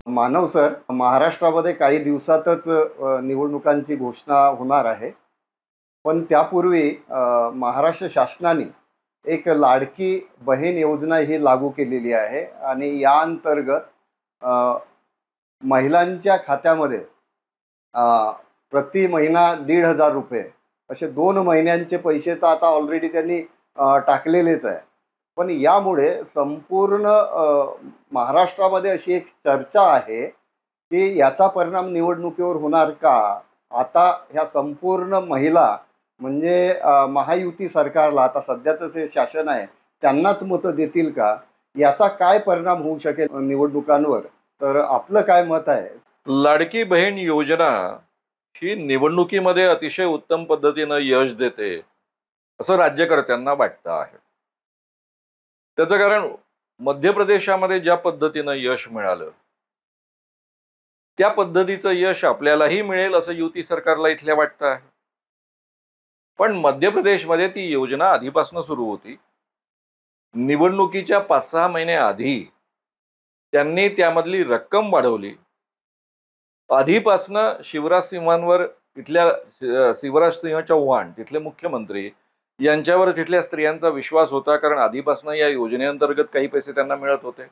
मानव sir, महाराष्ट्रामध्ये काही दिवसातच निवडणुकांची घोषणा होणार आहे. पण त्यापूर्वी महाराष्ट्र शासनाने एक लाडकी बहीण योजना ही लागू केलेली आहे आणि या अंतर्गत अ, महिलांच्या खात्यामध्ये अ, प्रति महिना ₹1,500 असे 2 महिन्यांचे पैसे तर आता ऑलरेडी त्यांनी टाकलेलेच आहे. पण यामुळे संपूर्ण महाराष्ट्रामध्ये अशी एक चर्चा आहे, की याचा परिणाम निवडणुकीवर होणार का? आता ह्या संपूर्ण महिला म्हणजे महायुती सरकारला आता सध्याचं जे शासन आहे, त्यांनाच मतं देतील का? याचा काय परिणाम होऊ शकेल निवडणुकांवर? तर आपलं काय मत आहे? लाडकी बहीण योजना ही निवडणुकीमध्ये अतिशय उत्तम पद्धतीनं यश देते असं राज्यकर्त्यांना वाटतं आहे. त्याचं कारण मध्य प्रदेशामध्ये ज्या पद्धतीनं यश मिळालं त्या पद्धतीचं यश आपल्यालाही मिळेल असं युती सरकारला इथल्या वाटतं आहे. पण मध्य प्रदेशमध्ये ती योजना आधीपासून सुरू होती. निवडणुकीच्या 5-6 महिने आधी त्यांनी त्यामधली रक्कम वाढवली. आधीपासनं शिवराज सिंहांवर शिवराज सिंह चौहान तिथले मुख्यमंत्री यांच्यावर तिथल्या स्त्रियांचा विश्वास होता, कारण आधीपासून या योजनेअंतर्गत काही पैसे त्यांना मिळत होते.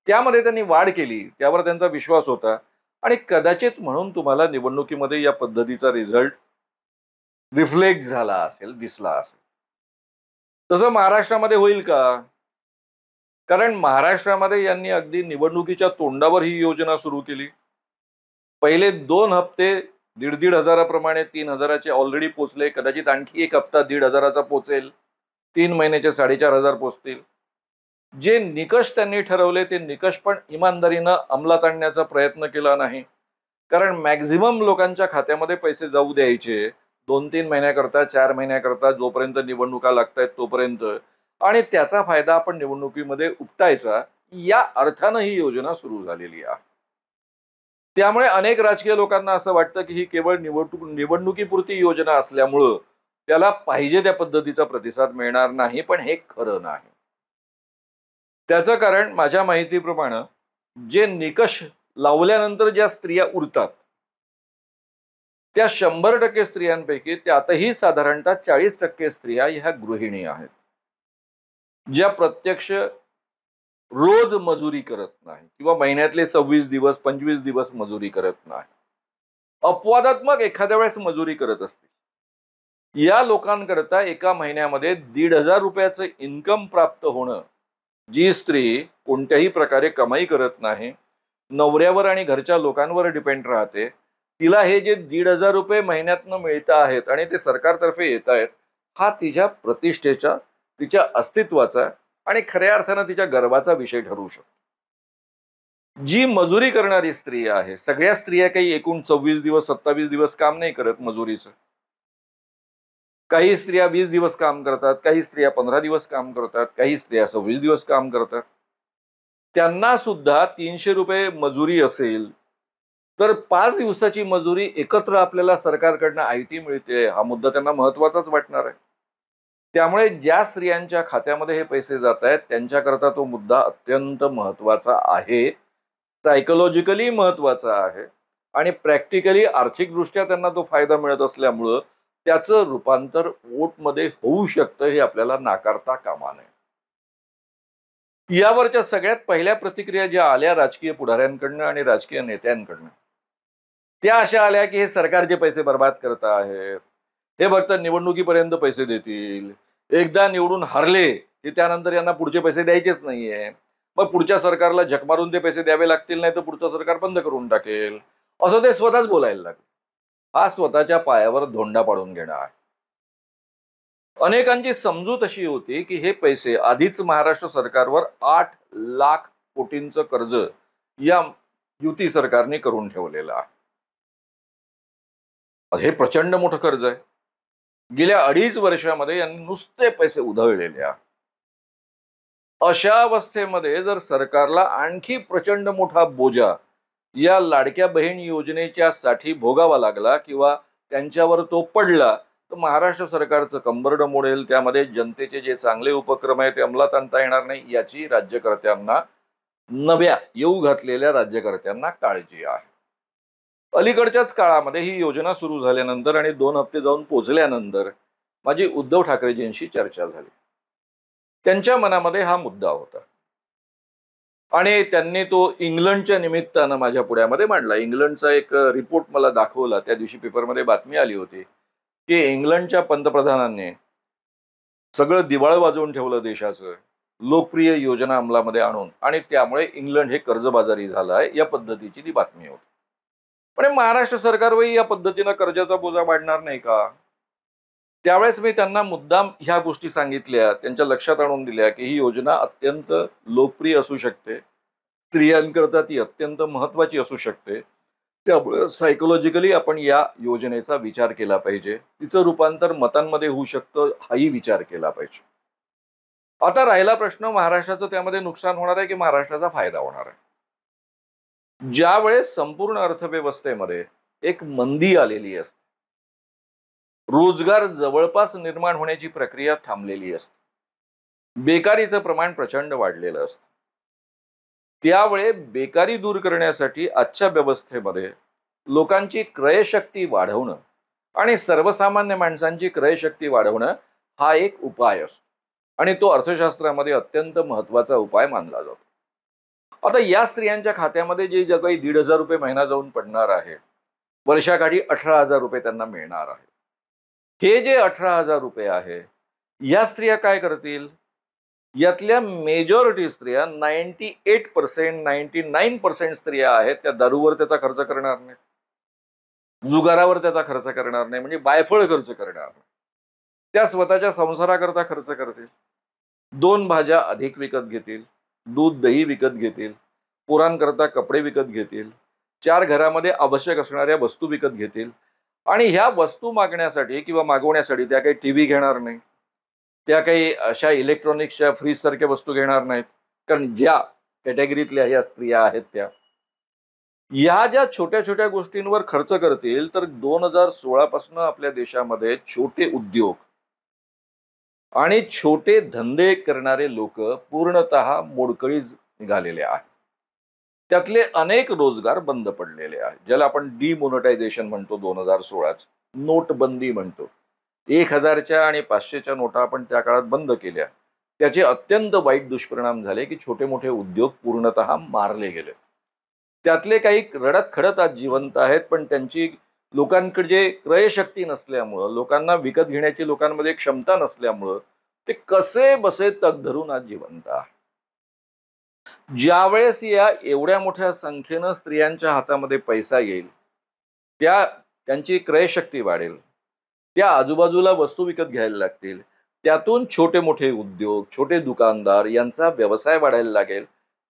त्यामध्ये त्यांनी वाढ केली, त्यावर त्यांचा विश्वास होता आणि कदाचित म्हणून तुम्हाला निवडणुकीमध्ये या पद्धतीचा रिझल्ट रिफ्लेक्ट झाला असेल, दिसला असेल. तसं महाराष्ट्रामध्ये होईल का? कारण महाराष्ट्रामध्ये यांनी अगदी निवडणुकीच्या तोंडावर ही योजना सुरू केली. पहिले 2 हप्ते 1,500 हजाराप्रमाणे 3,000चे ऑलरेडी पोचले. कदाचित आणखी एक हप्ता 1,500चा पोचेल. 3 महिन्याचे 4,500 पोचतील. जे निकष त्यांनी ठरवले ते निकष पण इमानदारीनं अंमलात आणण्याचा प्रयत्न केला नाही. कारण मॅक्झिमम लोकांच्या खात्यामध्ये पैसे जाऊ द्यायचे 2-3 महिन्याकरता, 4 महिन्याकरता, जोपर्यंत निवडणुका लागतायत तोपर्यंत, आणि त्याचा फायदा आपण निवडणुकीमध्ये उपटायचा, या अर्थानं ही योजना सुरू झालेली आहे. त्यामुळे अनेक राजकीय लोकांना असं वाटतं की ही केवळ निवडणुकीपुरती योजना असल्यामुळं त्याला पाहिजे त्या पद्धतीचा प्रतिसाद मिळणार नाही, पण हे खरं नाही. त्याचं कारण माझ्या माहितीप्रमाणे जे निकष लावल्यानंतर ज्या स्त्रिया उरतात त्या 100% स्त्रियांपैकी त्यातही साधारणतः 40% स्त्रिया ह्या गृहिणी आहेत, ज्या प्रत्यक्ष रोज मजुरी करत नाही किंवा महिन्यातले 26 दिवस 25 दिवस मजुरी करत नाही, अपवादात्मक एखाद्या वेळेस मजुरी करत असते. या लोकांकरता एका महिन्यामध्ये ₹1,500 इन्कम प्राप्त होणं, जी स्त्री कोणत्याही प्रकारे कमाई करत नाही, नवऱ्यावर आणि घरच्या लोकांवर डिपेंड राहते, तिला हे जे ₹1,500 महिन्यातनं मिळत आहेत आणि ते सरकारतर्फे येत आहेत, हा तिच्या प्रतिष्ठेचा, तिच्या अस्तित्वाचा आणि खऱ्या अर्थानं तिच्या गर्वाचा विषय ठरू शकतो. जी मजुरी करणारी स्त्री आहे, सगळ्या स्त्रिया काही एकूण 26 दिवस 27 दिवस काम नाही करत मजुरीचं. काही स्त्रिया 20 दिवस काम करतात, काही स्त्रिया 15 दिवस काम करतात, काही स्त्रिया 26 दिवस काम करतात. त्यांना सुद्धा ₹300 मजुरी असेल तर 5 दिवसाची मजुरी एकत्र आपल्याला सरकारकडनं आयती मिळते, हा मुद्दा त्यांना महत्वाचाच वाटणार आहे. त्यामुळे ज्या स्त्रियांच्या खात्यामध्ये हे पैसे जात आहेत त्यांच्याकरता तो मुद्दा अत्यंत महत्वाचा आहे, सायकोलॉजिकली महत्वाचा आहे आणि प्रॅक्टिकली आर्थिकदृष्ट्या त्यांना तो फायदा मिळत असल्यामुळं त्याचं रूपांतर वोटमध्ये होऊ शकतं, हे आपल्याला नाकारता कामा नये. यावरच्या सगळ्यात पहिल्या प्रतिक्रिया ज्या आल्या राजकीय पुढाऱ्यांकडनं आणि राजकीय नेत्यांकडनं, त्या अशा आल्या की हे सरकारचे पैसे बर्बाद करत आहेत, हे फक्त निवडणुकीपर्यंत पैसे देतील, एकदा निवडून हारले की त्यानंतर यांना पुढचे पैसे द्यायचेच नाहीये, मग पुढच्या सरकारला झक मारून ते पैसे द्यावे लागतील, नाही तर पुढचं सरकार बंद करून टाकेल, असं ते स्वतःच बोलायला लागले. हा स्वतःच्या पायावर धोंडा पाडून घेणं आहे. अनेकांची समजूत अशी होती की हे पैसे आधीच महाराष्ट्र सरकारवर 8 लाख कोटींचं कर्ज या युती सरकारने करून ठेवलेलं आहे. हे प्रचंड मोठं कर्ज आहे. गेल्या 2.5 वर्षामध्ये यांनी नुसते पैसे उधळलेले आहेत. अशा अवस्थेमध्ये जर सरकारला आणखी प्रचंड मोठा बोजा या लाडक्या बहीण योजनेच्या साठी भोगावा लागला किंवा त्यांच्यावर तो पडला, तर महाराष्ट्र सरकारचं कंबरडं मोडेल. त्यामध्ये जनतेचे जे चांगले उपक्रम आहेत ते अंमलात आणता येणार नाही, याची राज्यकर्त्यांना, नव्या येऊ घातलेल्या राज्यकर्त्यांना काळजी आहे. अलीकडच्याच काळामध्ये ही योजना सुरू झाल्यानंतर आणि 2 हप्ते जाऊन पोहोचल्यानंतर माझी उद्धव ठाकरेजींशी चर्चा झाली. त्यांच्या मनामध्ये हा मुद्दा होता आणि त्यांनी तो इंग्लंडच्या निमित्तानं माझ्या पुढ्यामध्ये मांडला. इंग्लंडचा एक रिपोर्ट मला दाखवला. त्या दिवशी पेपरमध्ये बातमी आली होती की इंग्लंडच्या पंतप्रधानांनी सगळं दिवाळ वाजवून ठेवलं देशाचं, लोकप्रिय योजना अंमलामध्ये आणून, आणि त्यामुळे इंग्लंड हे कर्जबाजारी झालं आहे, या पद्धतीची ती बातमी होती. पण महाराष्ट्र सरकारही या पद्धतीनं कर्जाचा बोजा वाढणार नाही का? त्यावेळेस मी त्यांना मुद्दाम ह्या गोष्टी सांगितल्या, त्यांच्या लक्षात आणून दिल्या की ही योजना अत्यंत लोकप्रिय असू शकते, स्त्रियांकरता ती अत्यंत महत्वाची असू शकते. त्यामुळे सायकोलॉजिकली आपण या योजनेचा विचार केला पाहिजे. तिचं रूपांतर मतांमध्ये होऊ शकतं, हाही विचार केला पाहिजे. आता राहिला प्रश्न, महाराष्ट्राचं त्यामध्ये नुकसान होणार आहे की महाराष्ट्राचा फायदा होणार आहे? ज्यावेळेस संपूर्ण अर्थव्यवस्थेमध्ये एक मंदी आलेली असते, रोजगार जवळपास निर्माण होण्याची प्रक्रिया थांबलेली असते, बेकारीचं प्रमाण प्रचंड वाढलेलं असतं, त्यावेळे बेकारी दूर करण्यासाठी आजच्या व्यवस्थेमध्ये लोकांची क्रयशक्ती वाढवणं आणि सर्वसामान्य माणसांची क्रयशक्ती वाढवणं हा एक उपाय असतो आणि तो अर्थशास्त्रामध्ये अत्यंत महत्वाचा उपाय मानला जातो. आता या स्त्रियांच्या खात्यामध्ये जे काही 1,500 रुपये महिना जाऊन पडणार आहे, वर्षाकाठी 18,000 रुपये त्यांना मिळणार आहे. हे जे 18,000 रुपये आहे, या स्त्रिया काय करतील? यातल्या मेजॉरिटी स्त्रिया 98%, 99% स्त्रिया आहेत, त्या दारूवर त्याचा खर्च करणार नाही, जुगारावर त्याचा खर्च करणार नाही, म्हणजे बायफळ खर्च करणार नाही. त्या स्वतःच्या संसाराकरता खर्च करतील, 2 भाज्या अधिक विकत घेतील, दूध दही विकत घेतील, पोरांकरता कपडे विकत घेतील, 4 घरामध्ये आवश्यक असणाऱ्या वस्तू विकत घेतील. आणि ह्या वस्तू मागण्यासाठी किंवा मागवण्यासाठी त्या काही टीव्ही घेणार नाही, त्या काही अशा इलेक्ट्रॉनिक्सच्या फ्रीज सारख्या वस्तू घेणार नाहीत, कारण ज्या कॅटेगरीतल्या ह्या स्त्रिया आहेत त्या ह्या ज्या छोट्या छोट्या गोष्टींवर खर्च करतील, तर 2016 पासून आपल्या देशामध्ये छोटे उद्योग आणि छोटे धंदे करणारे लोक पूर्णतः मोडकळीस निघालेले आहेत. त्यातले अनेक रोजगार बंद पडलेले आहेत, ज्याला आपण डिमोनेटायझेशन म्हणतो. 2016च नोटबंदी म्हणतो. 1000च्या आणि 500च्या नोटा आपण त्या काळात बंद केल्या. त्याचे अत्यंत वाईट दुष्परिणाम झाले की छोटे मोठे उद्योग पूर्णतः मारले गेले. त्यातले काही रडत खडत आज जिवंत आहेत, पण त्यांची लोकांकडे क्रयशक्ती नसल्यामुळं, लोकांना विकत घेण्याची लोकांमध्ये क्षमता नसल्यामुळं ते कसे बसे तग धरून आज जिवंत आहेत. ज्यावेळेस या एवढ्या मोठ्या संख्येनं स्त्रियांच्या हातामध्ये पैसा येईल, त्यांची क्रयशक्ती वाढेल, त्या आजूबाजूला वस्तू विकत घ्यायला लागतील, त्यातून छोटे मोठे उद्योग, छोटे दुकानदार यांचा व्यवसाय वाढायला लागेल,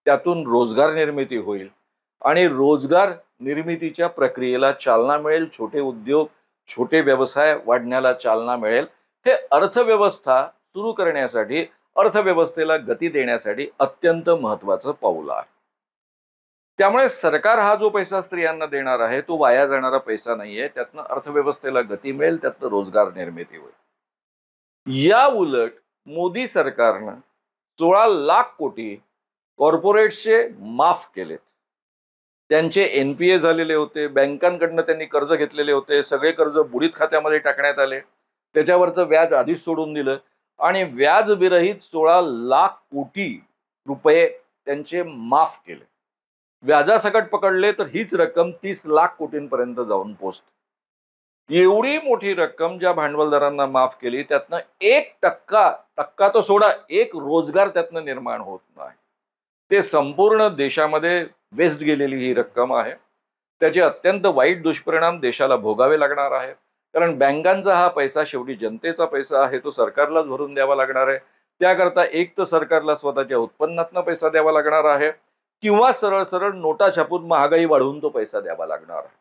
त्यातून रोजगार निर्मिती होईल आणि रोजगार निर्मितीच्या प्रक्रियेला चालना मिळेल, छोटे उद्योग, छोटे व्यवसाय वाढण्याला चालना मिळेल. हे अर्थव्यवस्था सुरू करण्यासाठी, अर्थव्यवस्थेला गती देण्यासाठी अत्यंत महत्वाचं पाऊल आहे. त्यामुळे सरकार हा जो पैसा स्त्रियांना देणार आहे तो वाया जाणारा पैसा नाहीये, त्यातनं अर्थव्यवस्थेला गती मिळेल, त्यातनं रोजगार निर्मिती होईल. या उलट मोदी सरकारनं 16 लाख कोटी कॉर्पोरेट्सचे माफ केलेत. त्यांचे NPA झालेले होते, बँकांकडनं त्यांनी कर्ज घेतलेले होते, सगळे कर्ज बुडीत खात्यामध्ये टाकण्यात आले, त्याच्यावरचं व्याज आधीच सोडून दिलं आणि व्याज विरहित 16 लाख कोटी रुपये त्यांचे माफ केले. व्याजासकट पकडले तर हीच रक्कम 30 लाख कोटींपर्यंत जाऊन पोहोचते. एवढी मोठी रक्कम ज्या भांडवलदारांना माफ केली, त्यातनं 1% तो सोडा, एक रोजगार त्यातनं निर्माण होत नाही. ते संपूर्ण देशामध्ये वेस्ट गेलेली ही रक्कम आहे. त्याचे अत्यंत वाईट दुष्परिणाम देशाला भोगावे लागणार आहेत, कारण बँकांचा हा पैसा शेवटी जनतेचा पैसा आहे, तो सरकारलाच भरून द्यावा लागणार आहे. त्याकरता एक तर सरकारला स्वतःच्या उत्पन्नातनं पैसा द्यावा लागणार आहे किंवा सरळ सरळ नोटा छापून महागाई वाढवून तो पैसा द्यावा लागणार आहे.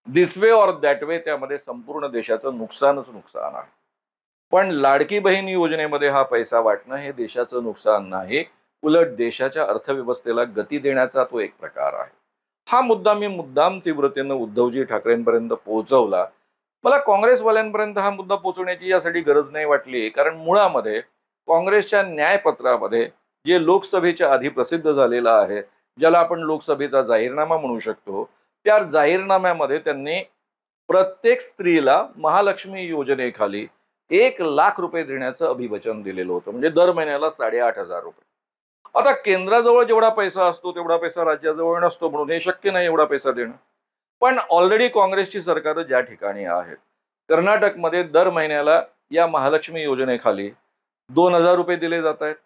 This way or that way त्यामध्ये संपूर्ण देशाचं नुकसानच नुकसान आहे. पण लाडकी बहीण योजनेमध्ये हा पैसा वाटणं हे देशाचं नुकसान नाही, उलट देशाच्या अर्थव्यवस्थेला गती देण्याचा तो एक प्रकार आहे. हा मुद्दा मी मुद्दाम तीव्रतेनं उद्धवजी ठाकरेंपर्यंत पोहोचवला. मला काँग्रेसवाल्यांपर्यंत हा मुद्दा पोहोचवण्याची यासाठी गरज नाही वाटली, कारण मुळामध्ये काँग्रेसच्या न्यायपत्रामध्ये जे लोकसभेच्या आधी प्रसिद्ध झालेलं आहे, ज्याला आपण लोकसभेचा जाहीरनामा म्हणू शकतो, त्या जाहीरनाम्यामध्ये त्यांनी प्रत्येक स्त्रीला महालक्ष्मी योजनेखाली 1,00,000 रुपये देण्याचं अभिवचन दिलेलं होतं. म्हणजे दर महिन्याला 8,500 रुपये. आता केंद्राजवळ जेवढा पैसा असतो तेवढा पैसा राज्याजवळ नसतो, म्हणून हे शक्य नाही एवढा पैसा देणं. पण ऑलरेडी काँग्रेसची सरकारं ज्या ठिकाणी आहेत, कर्नाटकमध्ये दर महिन्याला या महालक्ष्मी योजनेखाली 2,000 रुपये दिले जात आहेत.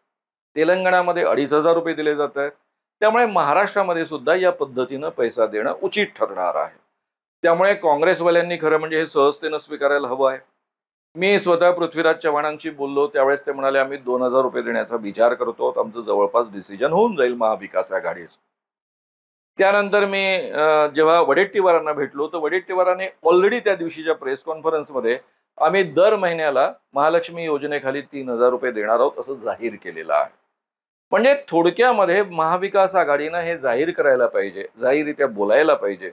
तेलंगणामध्ये 2,500 रुपये दिले जात आहेत. त्यामुळे महाराष्ट्रामध्ये सुद्धा या पद्धतीनं पैसा देणं उचित ठरणार आहे. त्यामुळे काँग्रेसवाल्यांनी खरं म्हणजे हे सहजतेनं स्वीकारायला हवं आहे. मी स्वतः पृथ्वीराज चव्हाणांशी बोललो, त्यावेळेस ते म्हणाले आम्ही 2,000 रुपये देण्याचा विचार करतो, आमचं जवळपास डिसिजन होऊन जाईल महाविकास आघाडीचं. त्यानंतर मी जेव्हा वडेट्टीवारांना भेटलो, तर वडेट्टीवारांनी ऑलरेडी त्या दिवशीच्या प्रेस कॉन्फरन्समध्ये आम्ही दर महिन्याला महालक्ष्मी योजनेखाली 3,000 रुपये देणार आहोत असं जाहीर केलेलं आहे. म्हणजे थोडक्यामध्ये महाविकास आघाडीनं हे जाहीर करायला पाहिजे, जाहीररित्या बोलायला पाहिजे.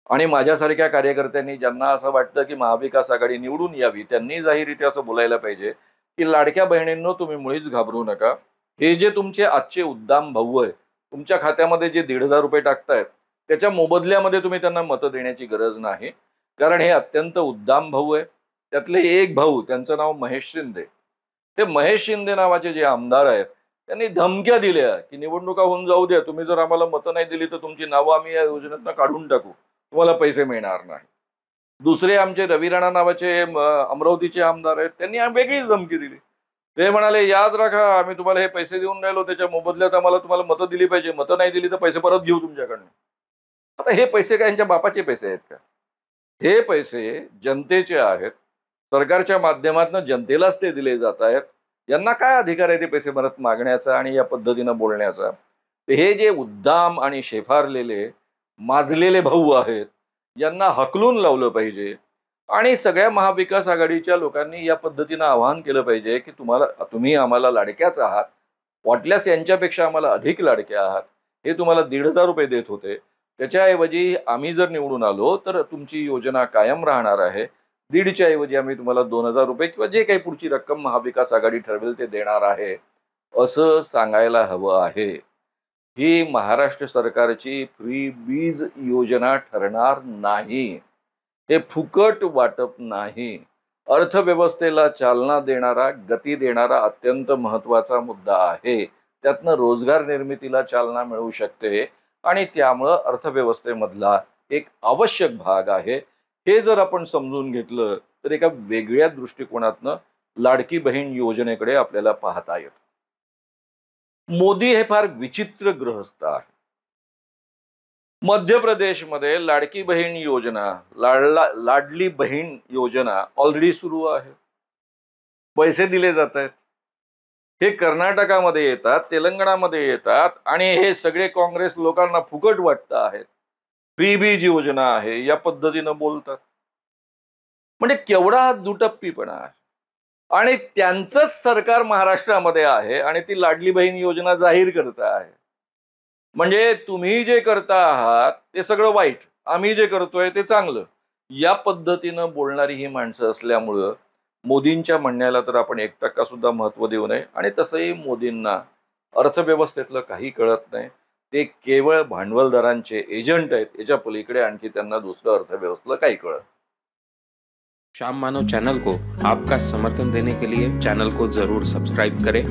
आणि माझ्यासारख्या कार्यकर्त्यांनी ज्यांना असं वाटतं की महाविकास आघाडी निवडून यावी, त्यांनी जाहीररित्या असं बोलायला पाहिजे की लाडक्या बहिणींनो, तुम्ही मुळीच घाबरू नका. हे जे तुमचे आजचे उद्दाम भाऊ आहे, तुमच्या खात्यामध्ये जे 1,500 रुपये टाकतायत, त्याच्या मोबदल्यामध्ये तुम्ही त्यांना मतं देण्याची गरज नाही. कारण हे अत्यंत उद्दाम भाऊ आहे. त्यातले एक भाऊ, त्यांचं नाव महेश शिंदे. ते महेश शिंदे नावाचे जे आमदार आहेत, त्यांनी धमक्या दिल्या की निवडणुका होऊन जाऊ द्या, तुम्ही जर आम्हाला मतं नाही दिली तर तुमची नावं आम्ही या योजनेतनं काढून टाकू, तुम्हाला पैसे मिळणार नाही. दुसरे आमचे रवी राणा नावाचे अमरावतीचे आमदार आहेत, त्यांनी वेगळीच धमकी दिली. ते म्हणाले याद राखा, आम्ही तुम्हाला हे पैसे देऊन राहिलो, त्याच्या मोबदल्यात आम्हाला तुम्हाला मतं दिली पाहिजे, मतं नाही दिली तर पैसे परत घेऊ तुमच्याकडनं. आता हे पैसे काय यांच्या बापाचे पैसे आहेत का? हे पैसे जनतेचे आहेत. सरकारच्या माध्यमातून जनतेलाच ते दिले जात आहेत. यांना काय अधिकार आहे ते पैसे परत मागण्याचा आणि या पद्धतीनं बोलण्याचा? हे जे उद्दाम आणि शेफारलेले माजलेले भाऊ आहेत, यांना हकलून लावलं पाहिजे. आणि सगळ्या महाविकास आघाडीच्या लोकांनी या पद्धतीनं आवाहन केलं पाहिजे की तुम्ही आम्हाला लाडक्याच आहात, वाटल्यास यांच्यापेक्षा आम्हाला अधिक लाडके आहात. हे तुम्हाला 1,500 रुपये देत होते, त्याच्याऐवजी आम्ही जर निवडून आलो तर तुमची योजना कायम राहणार आहे. 1,500च्या ऐवजी आम्ही तुम्हाला 2,000 रुपये किंवा जे काही पुढची रक्कम महाविकास आघाडी ठरवेल ते देणार आहे, असं सांगायला हवं आहे. ही महाराष्ट्र सरकारची फ्री वीज योजना ठरणार नाही. हे फुकट वाटप नाही. अर्थव्यवस्थेला चालना देणारा, गती देणारा अत्यंत महत्वाचा मुद्दा आहे. त्यातनं रोजगार निर्मितीला चालना मिळू शकते आणि त्यामुळं अर्थव्यवस्थेमधला एक आवश्यक भाग आहे. हे जर आपण समजून घेतलं तर एका वेगळ्या दृष्टिकोनातनं लाडकी बहीण योजनेकडे आपल्याला पाहता येतं. मोदी हे फार विचित्र गृहस्थ आहे. मध्य प्रदेशमध्ये लाडकी बहीण योजना, लाडली बहीण योजना ऑलरेडी सुरू आहे. पैसे दिले जात आहेत. हे कर्नाटकामध्ये येतात, तेलंगणामध्ये येतात आणि हे सगळे काँग्रेस लोकांना फुकट वाटतं आहेत. फ्री बीज योजना आहे या पद्धतीनं बोलतात. म्हणजे केवढा दुटप्पीपणा आहे. आणि त्यांचंच सरकार महाराष्ट्रामध्ये आहे आणि ती लाडली बहीण योजना जाहीर करत आहे. म्हणजे तुम्ही जे करता आहात ते सगळं वाईट, आम्ही जे करतोय ते चांगलं, या पद्धतीनं बोलणारी ही माणसं असल्यामुळं मोदींच्या म्हणण्याला तर आपण 1% सुद्धा महत्व देऊ नये. आणि तसंही मोदींना अर्थव्यवस्थेतलं काही कळत नाही. ते केवळ भांडवलदारांचे एजंट आहेत. याच्या पलीकडे आणखी त्यांना दुसरं अर्थव्यवस्थेला काही कळत. शाम मानव चैनल को आपका समर्थन देने के लिए चैनल को जरूर सब्सक्राइब करें।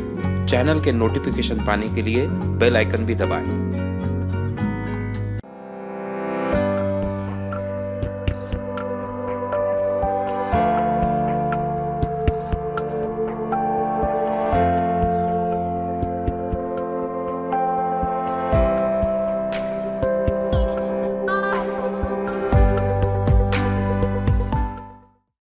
चैनल के नोटिफिकेशन पाने के लिए बेल आइकन भी दबाएं।